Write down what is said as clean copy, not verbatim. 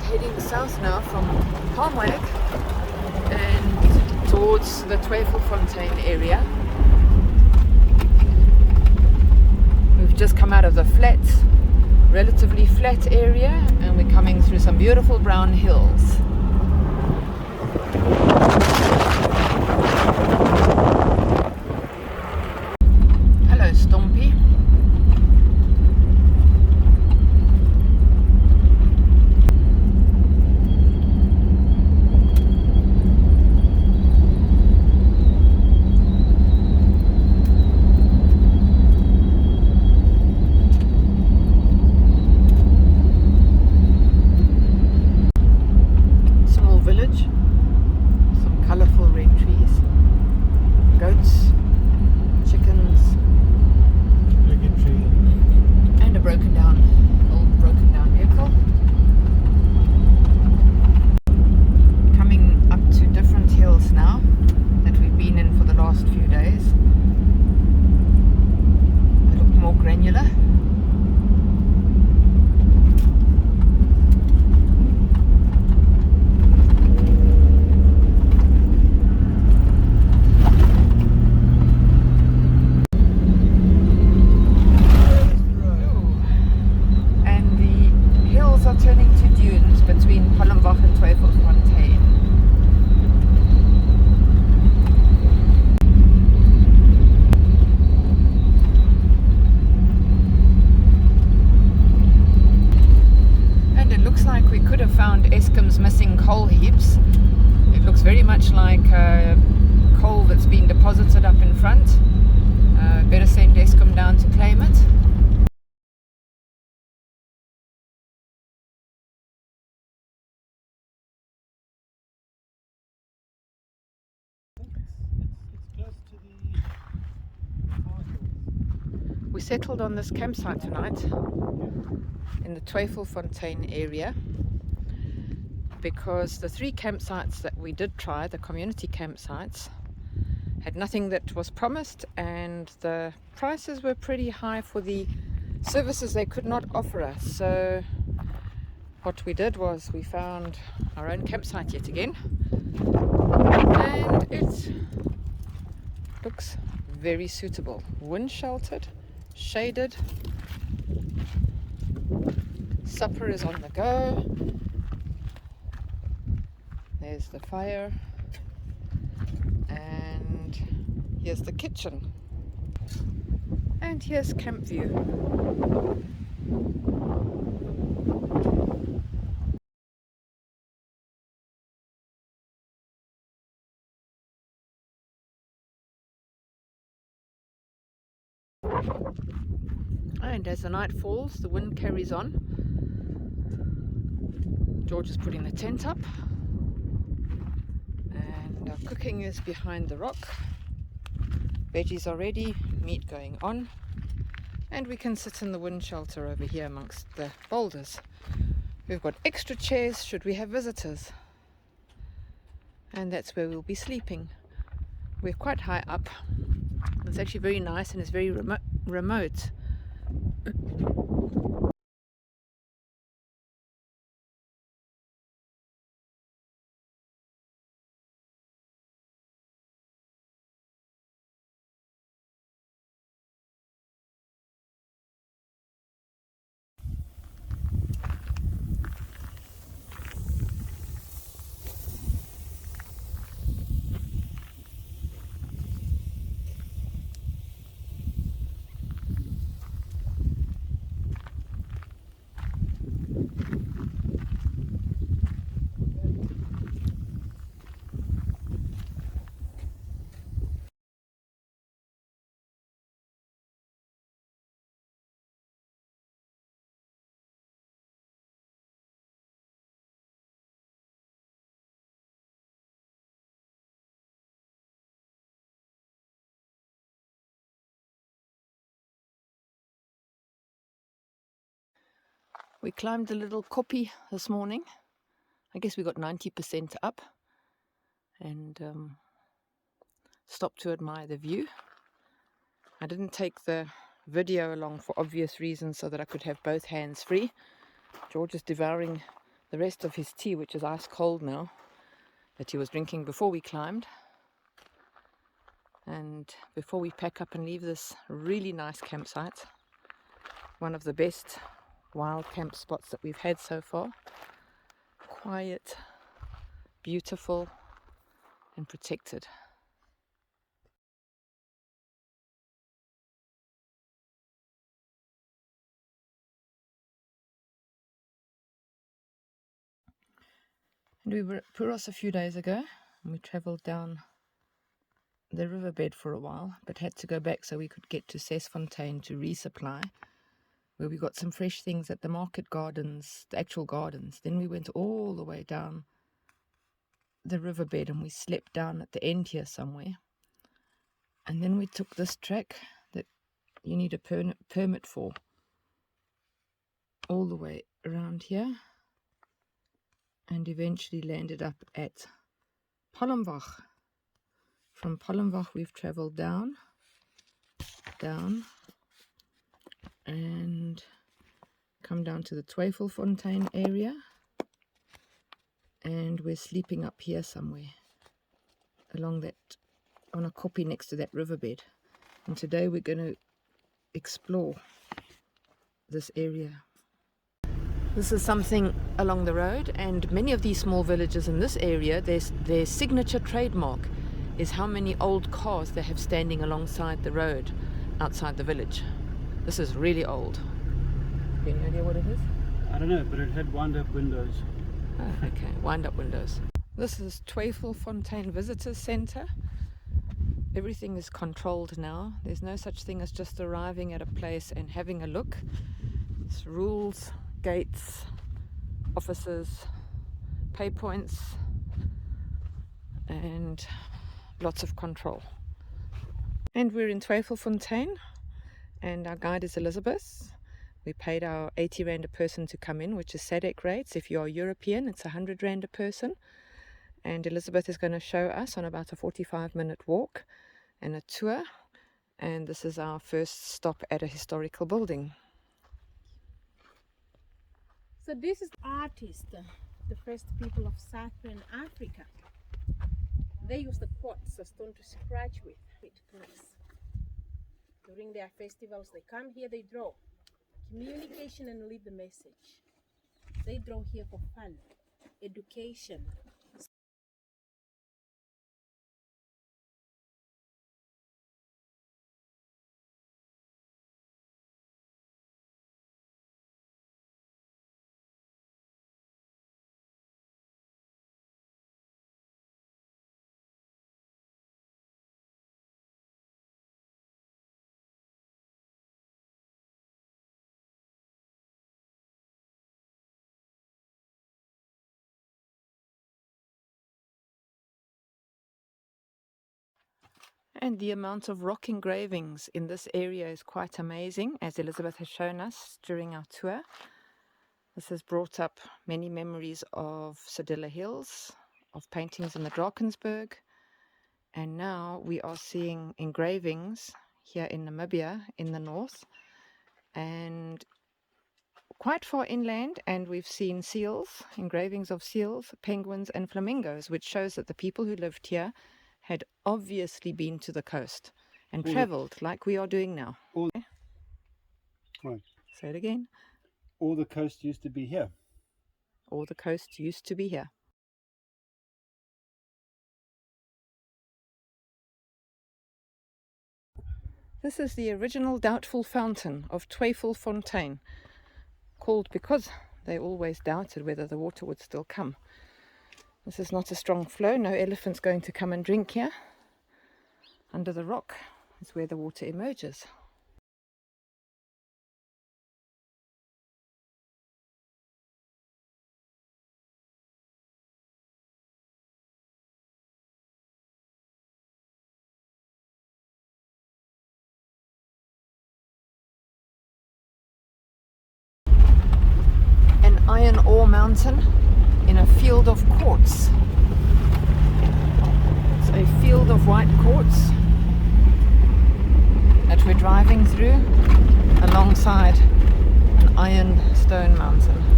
heading south now from Palmwag and towards the Twyfelfontein area. We've just come out of the relatively flat area, and we're coming through some beautiful brown hills. Hello, Stompy. Turning to dunes between Palmwag and Twyfelfontein. And it looks like we could have found Eskom's missing coal heaps. It looks very much like coal that's been deposited up in front. Better send Eskom down to claim it. We settled on this campsite tonight in the Twyfelfontein area because the 3 campsites that we did try, the community campsites, had nothing that was promised, and the prices were pretty high for the services they could not offer us. So what we did was we found our own campsite yet again, and it looks very suitable. Wind sheltered, shaded, supper is on the go, there's the fire, and here's the kitchen, and here's camp view. And as the night falls, the wind carries on. George is putting the tent up, and our cooking is behind the rock. Veggies are ready, meat going on, and we can sit in the wind shelter over here amongst the boulders. We've got extra chairs should we have visitors, and that's where we'll be sleeping. We're quite high up. It's actually very nice, and it's very remote. We climbed the little koppie this morning. I guess we got 90% up, and stopped to admire the view. I didn't take the video along for obvious reasons, so that I could have both hands free. George is devouring the rest of his tea, which is ice cold now, that he was drinking before we climbed. And before we pack up and leave this really nice campsite, one of the best wild camp spots that we've had so far. Quiet, beautiful, and protected. And we were at Puros a few days ago, and we travelled down the riverbed for a while, but had to go back so we could get to Twyfelfontein to resupply, where we got some fresh things at the market gardens, the actual gardens. Then we went all the way down the riverbed and we slept down at the end here somewhere. And then we took this track that you need a permit for, all the way around here, and eventually landed up at Palmwag. From Palmwag we've travelled down, and come down to the Twyfelfontein area, and we're sleeping up here somewhere along that, on a koppie next to that riverbed. And today we're going to explore this area. This is something along the road, and many of these small villages in this area, their signature trademark is how many old cars they have standing alongside the road outside the village. This is really old. Any idea what it is? I don't know, but it had wind-up windows. Oh, okay, wind-up windows. This is Twyfelfontein Visitors Centre. Everything is controlled now. There's no such thing as just arriving at a place and having a look. It's rules, gates, offices, pay points, and lots of control. And we're in Twyfelfontein, and our guide is Elizabeth. We paid our 80 Rand a person to come in, which is SADC rates. If you're European, it's 100 Rand a person. And Elizabeth is going to show us on about a 45-minute walk and a tour. And this is our first stop at a historical building. So this is artists, the first people of Southern Africa. They use the quartz, a stone to scratch with. During their festivals, they come here, they draw. Communication and leave the message. They draw here for fun, education. And the amount of rock engravings in this area is quite amazing, as Elizabeth has shown us during our tour. This has brought up many memories of Sedilla Hills, of paintings in the Drakensberg, and now we are seeing engravings here in Namibia in the north and quite far inland, and we've seen seals, engravings of seals, penguins and flamingos, which shows that the people who lived here had obviously been to the coast and travelled like we are doing now. Right. Say it again. All the coast used to be here. All the coast used to be here. This is the original doubtful fountain of Twyfelfontein, called because they always doubted whether the water would still come. This is not a strong flow, no elephant's going to come and drink here. Under the rock is where the water emerges. An iron ore mountain in a field of quartz. It's a field of white quartz that we're driving through alongside an iron stone mountain.